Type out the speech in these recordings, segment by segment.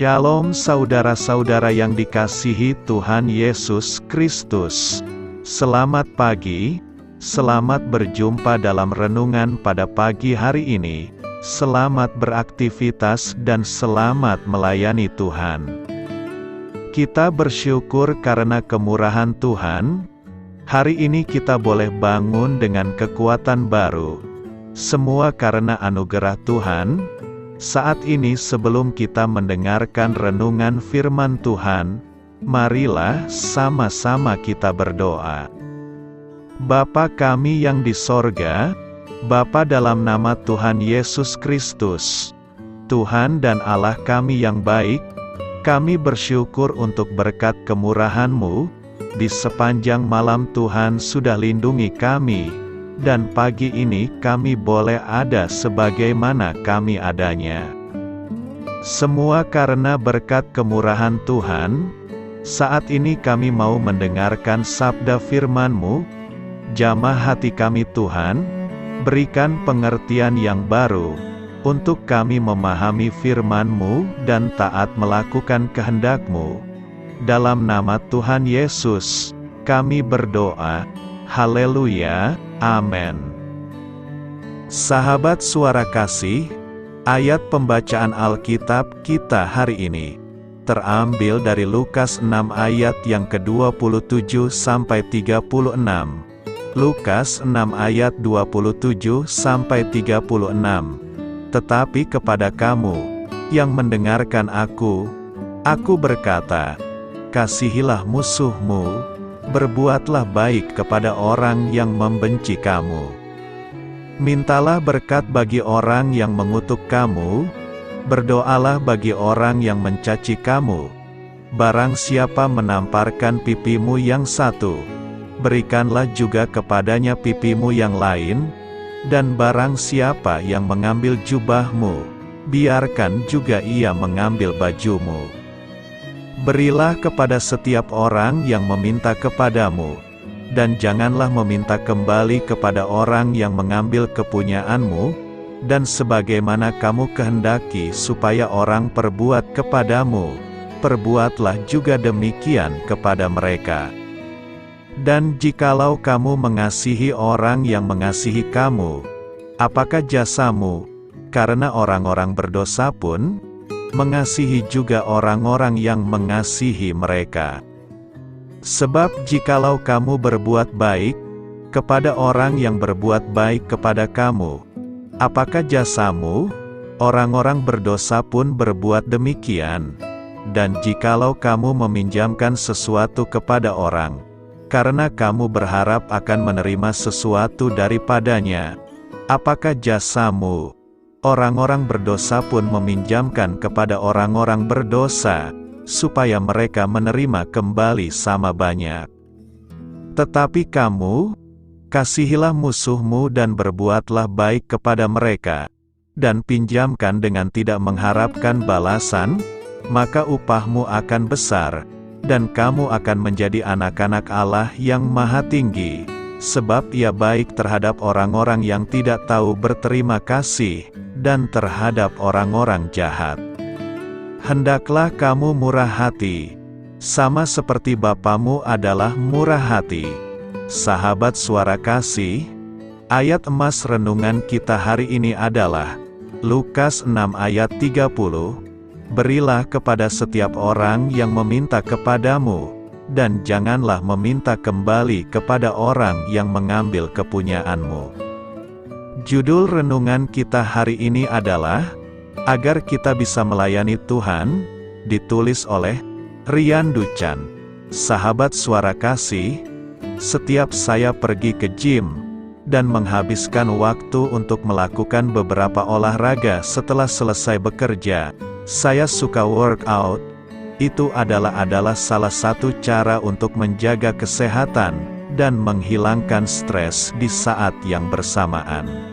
Shalom saudara-saudara yang dikasihi Tuhan Yesus Kristus. Selamat pagi, selamat berjumpa dalam renungan pada pagi hari ini. Selamat beraktivitas dan selamat melayani Tuhan. Kita bersyukur karena kemurahan Tuhan. Hari ini kita boleh bangun dengan kekuatan baru. Semua karena anugerah Tuhan. Saat ini sebelum kita mendengarkan renungan firman Tuhan, marilah sama-sama kita berdoa. Bapa kami yang di sorga, Bapa dalam nama Tuhan Yesus Kristus, Tuhan dan Allah kami yang baik, kami bersyukur untuk berkat kemurahan-Mu, di sepanjang malam Tuhan sudah lindungi kami, dan pagi ini kami boleh ada sebagaimana kami adanya. Semua karena berkat kemurahan Tuhan. Saat ini kami mau mendengarkan sabda firman-Mu. Jamah hati kami Tuhan, berikan pengertian yang baru, untuk kami memahami firman-Mu dan taat melakukan kehendak-Mu. Dalam nama Tuhan Yesus, kami berdoa. Haleluya. Amin. Sahabat suara kasih, ayat pembacaan Alkitab kita hari ini terambil dari Lukas 6 ayat yang ke-27 sampai 36. Lukas 6 ayat 27 sampai 36. Tetapi kepada kamu yang mendengarkan aku berkata, kasihilah musuhmu, berbuatlah baik kepada orang yang membenci kamu. Mintalah berkat bagi orang yang mengutuk kamu, berdoalah bagi orang yang mencaci kamu. Barang siapa menamparkan pipimu yang satu, berikanlah juga kepadanya pipimu yang lain, dan barang siapa yang mengambil jubahmu, biarkan juga ia mengambil bajumu. Berilah kepada setiap orang yang meminta kepadamu, dan janganlah meminta kembali kepada orang yang mengambil kepunyaanmu, dan sebagaimana kamu kehendaki supaya orang perbuat kepadamu, perbuatlah juga demikian kepada mereka. Dan jikalau kamu mengasihi orang yang mengasihi kamu, apakah jasamu? Karena orang-orang berdosa pun mengasihi juga orang-orang yang mengasihi mereka. Sebab jikalau kamu berbuat baik kepada orang yang berbuat baik kepada kamu, apakah jasamu? Orang-orang berdosa pun berbuat demikian. Dan jikalau kamu meminjamkan sesuatu kepada orang, karena kamu berharap akan menerima sesuatu daripadanya, apakah jasamu? Orang-orang berdosa pun meminjamkan kepada orang-orang berdosa, supaya mereka menerima kembali sama banyak. Tetapi kamu, kasihilah musuhmu dan berbuatlah baik kepada mereka, dan pinjamkan dengan tidak mengharapkan balasan, maka upahmu akan besar, dan kamu akan menjadi anak-anak Allah yang Maha Tinggi, sebab Ia baik terhadap orang-orang yang tidak tahu berterima kasih, dan terhadap orang-orang jahat. Hendaklah kamu murah hati, sama seperti Bapamu adalah murah hati. Sahabat suara kasih, ayat emas renungan kita hari ini adalah Lukas 6 ayat 30. Berilah kepada setiap orang yang meminta kepadamu, dan janganlah meminta kembali kepada orang yang mengambil kepunyaanmu. Judul renungan kita hari ini adalah Agar Kita Bisa Melayani Tuhan, ditulis oleh Rian Ducan. Sahabat suara kasih, setiap saya pergi ke gym dan menghabiskan waktu untuk melakukan beberapa olahraga setelah selesai bekerja, saya suka workout. Itu adalah salah satu cara untuk menjaga kesehatan dan menghilangkan stres di saat yang bersamaan.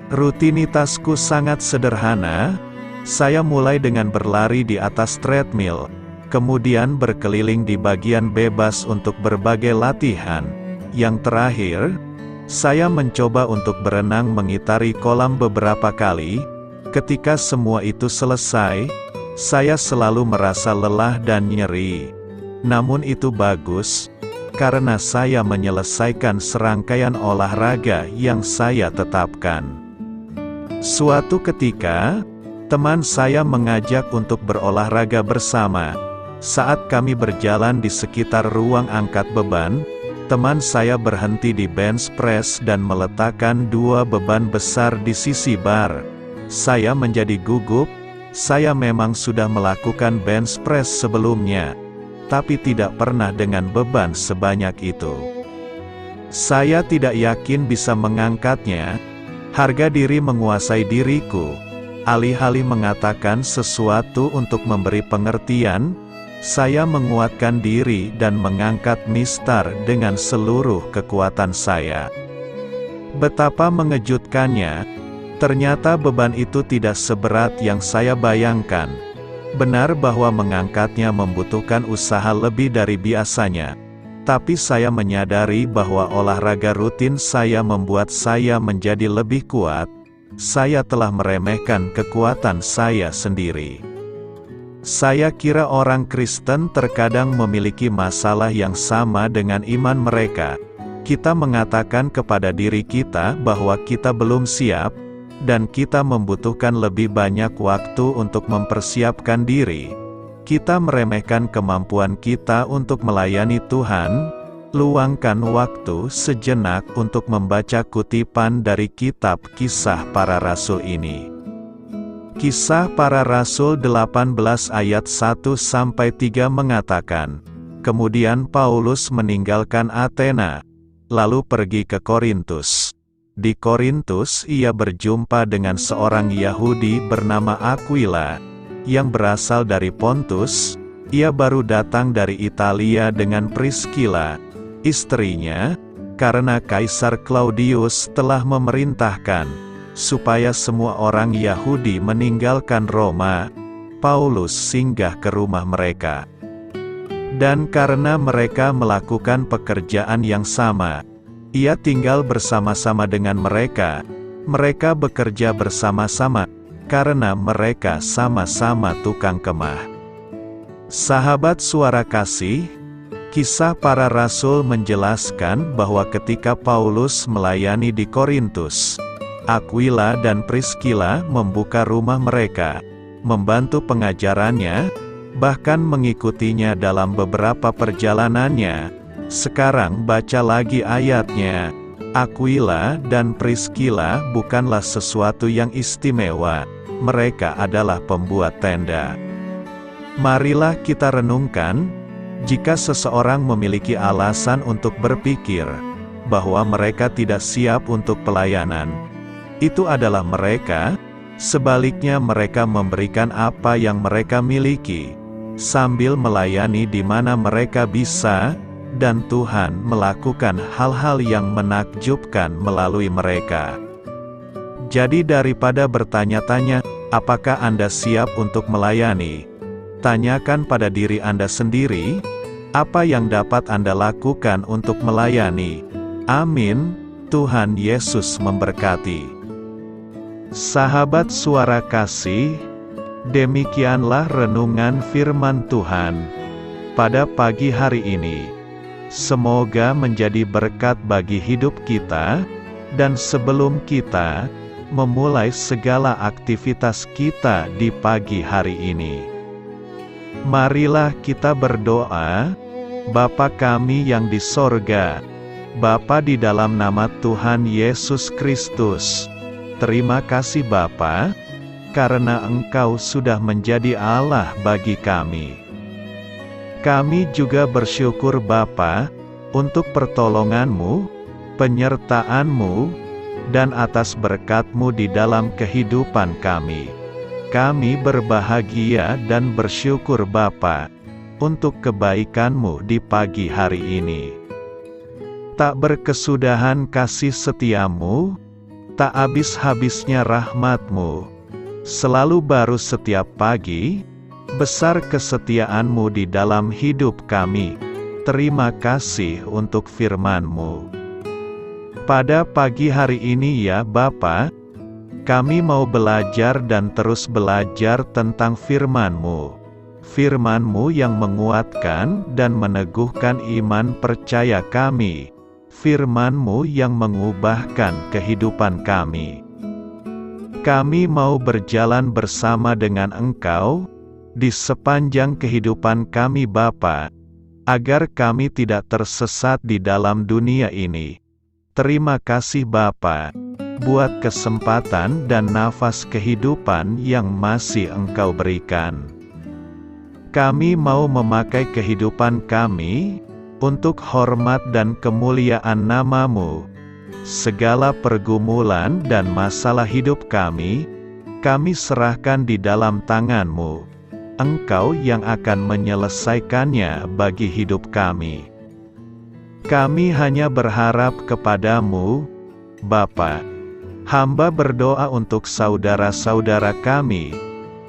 Rutinitasku sangat sederhana. Saya mulai dengan berlari di atas treadmill, kemudian berkeliling di bagian bebas untuk berbagai latihan. Yang terakhir, saya mencoba untuk berenang mengitari kolam beberapa kali. Ketika semua itu selesai, Saya selalu merasa lelah dan nyeri. Namun itu bagus, karena saya menyelesaikan serangkaian olahraga yang saya tetapkan. Suatu ketika, teman saya mengajak untuk berolahraga bersama. Saat kami berjalan di sekitar ruang angkat beban, teman saya berhenti di bench press dan meletakkan 2 beban besar di sisi bar. Saya menjadi gugup. Saya memang sudah melakukan bench press sebelumnya, tapi tidak pernah dengan beban sebanyak itu. Saya tidak yakin bisa mengangkatnya. Harga diri menguasai diriku. Alih-alih mengatakan sesuatu untuk memberi pengertian, saya menguatkan diri dan mengangkat mistar dengan seluruh kekuatan saya. Betapa mengejutkannya! Ternyata beban itu tidak seberat yang saya bayangkan. Benar bahwa mengangkatnya membutuhkan usaha lebih dari biasanya. Tapi saya menyadari bahwa olahraga rutin saya membuat saya menjadi lebih kuat. Saya telah meremehkan kekuatan saya sendiri. Saya kira orang Kristen terkadang memiliki masalah yang sama dengan iman mereka. Kita mengatakan kepada diri kita bahwa kita belum siap, dan kita membutuhkan lebih banyak waktu untuk mempersiapkan diri. Kita meremehkan kemampuan kita untuk melayani Tuhan. Luangkan waktu sejenak untuk membaca kutipan dari kitab Kisah Para Rasul ini. Kisah Para Rasul 18 ayat 1-3 mengatakan, kemudian Paulus meninggalkan Athena, lalu pergi ke Korintus. Di Korintus ia berjumpa dengan seorang Yahudi bernama Aquila, yang berasal dari Pontus. Ia baru datang dari Italia dengan Priscilla, istrinya, karena Kaisar Claudius telah memerintahkan supaya semua orang Yahudi meninggalkan Roma. Paulus singgah ke rumah mereka. Dan karena mereka melakukan pekerjaan yang sama, ia tinggal bersama-sama dengan mereka. Mereka bekerja bersama-sama, karena mereka sama-sama tukang kemah. Sahabat Suara Kasih, Kisah Para Rasul menjelaskan bahwa ketika Paulus melayani di Korintus, Aquila dan Priscilla membuka rumah mereka, membantu pengajarannya, bahkan mengikutinya dalam beberapa perjalanannya. Sekarang baca lagi ayatnya. Aquila dan Priscilla bukanlah sesuatu yang istimewa. Mereka adalah pembuat tenda. Marilah kita renungkan, jika seseorang memiliki alasan untuk berpikir bahwa mereka tidak siap untuk pelayanan, itu adalah mereka. Sebaliknya mereka memberikan apa yang mereka miliki, sambil melayani di mana mereka bisa, dan Tuhan melakukan hal-hal yang menakjubkan melalui mereka. Jadi daripada bertanya-tanya, apakah Anda siap untuk melayani? Tanyakan pada diri Anda sendiri, apa yang dapat Anda lakukan untuk melayani? Amin. Tuhan Yesus memberkati. Sahabat Suara Kasih, demikianlah renungan firman Tuhan pada pagi hari ini. Semoga menjadi berkat bagi hidup kita, dan sebelum kita memulai segala aktivitas kita di pagi hari ini, marilah kita berdoa. Bapa kami yang di sorga, Bapa di dalam nama Tuhan Yesus Kristus, terima kasih Bapa, karena Engkau sudah menjadi Allah bagi kami. Kami juga bersyukur Bapa, untuk pertolongan-Mu, penyertaan-Mu, dan atas berkat-Mu di dalam kehidupan kami. Kami berbahagia dan bersyukur Bapa, untuk kebaikan-Mu di pagi hari ini. Tak berkesudahan kasih setia-Mu, tak habis-habisnya rahmat-Mu, selalu baru setiap pagi. Besar kesetiaan-Mu di dalam hidup kami. Terima kasih untuk firman-Mu. Pada pagi hari ini ya Bapa, Kami mau belajar dan terus belajar tentang firman-Mu. Firman-Mu yang menguatkan dan meneguhkan iman percaya kami. Firman-Mu yang mengubahkan kehidupan kami. Kami mau berjalan bersama dengan Engkau di sepanjang kehidupan kami Bapa, agar kami tidak tersesat di dalam dunia ini. Terima kasih Bapa, buat kesempatan dan nafas kehidupan yang masih Engkau berikan. Kami mau memakai kehidupan kami untuk hormat dan kemuliaan nama-Mu. Segala pergumulan dan masalah hidup kami serahkan di dalam tangan-Mu. Engkau yang akan menyelesaikannya bagi hidup kami. Kami hanya berharap kepada-Mu, Bapa. Hamba berdoa untuk saudara-saudara kami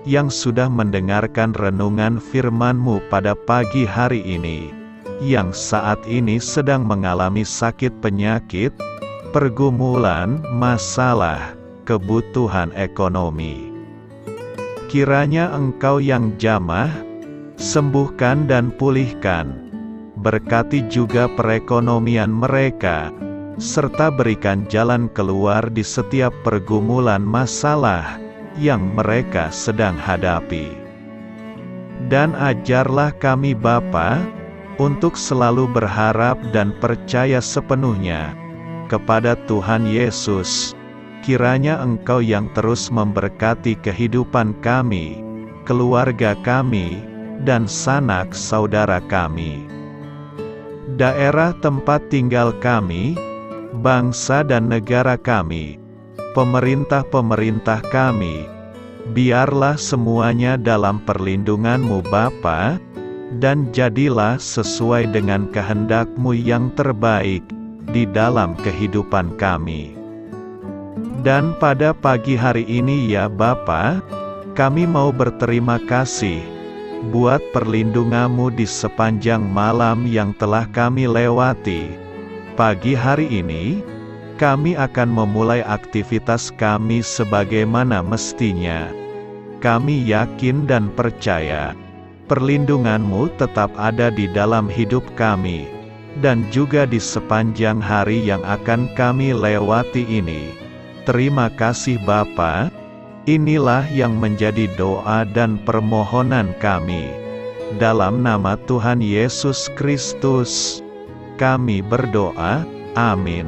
yang sudah mendengarkan renungan firman-Mu pada pagi hari ini, yang saat ini sedang mengalami sakit penyakit, pergumulan, masalah, kebutuhan ekonomi. Kiranya Engkau yang jamah, sembuhkan dan pulihkan. Berkati juga perekonomian mereka, serta berikan jalan keluar di setiap pergumulan masalah yang mereka sedang hadapi. Dan ajarlah kami Bapa, untuk selalu berharap dan percaya sepenuhnya kepada Tuhan Yesus. Kiranya Engkau yang terus memberkati kehidupan kami, keluarga kami, dan sanak saudara kami. Daerah tempat tinggal kami, bangsa dan negara kami, pemerintah-pemerintah kami, biarlah semuanya dalam perlindungan-Mu Bapa, dan jadilah sesuai dengan kehendak-Mu yang terbaik di dalam kehidupan kami. Dan pada pagi hari ini ya Bapa, kami mau berterima kasih buat perlindungan-Mu di sepanjang malam yang telah kami lewati. Pagi hari ini, kami akan memulai aktivitas kami sebagaimana mestinya. Kami yakin dan percaya, perlindungan-Mu tetap ada di dalam hidup kami, dan juga di sepanjang hari yang akan kami lewati ini. Terima kasih Bapa. Inilah yang menjadi doa dan permohonan kami. Dalam nama Tuhan Yesus Kristus, kami berdoa. Amin.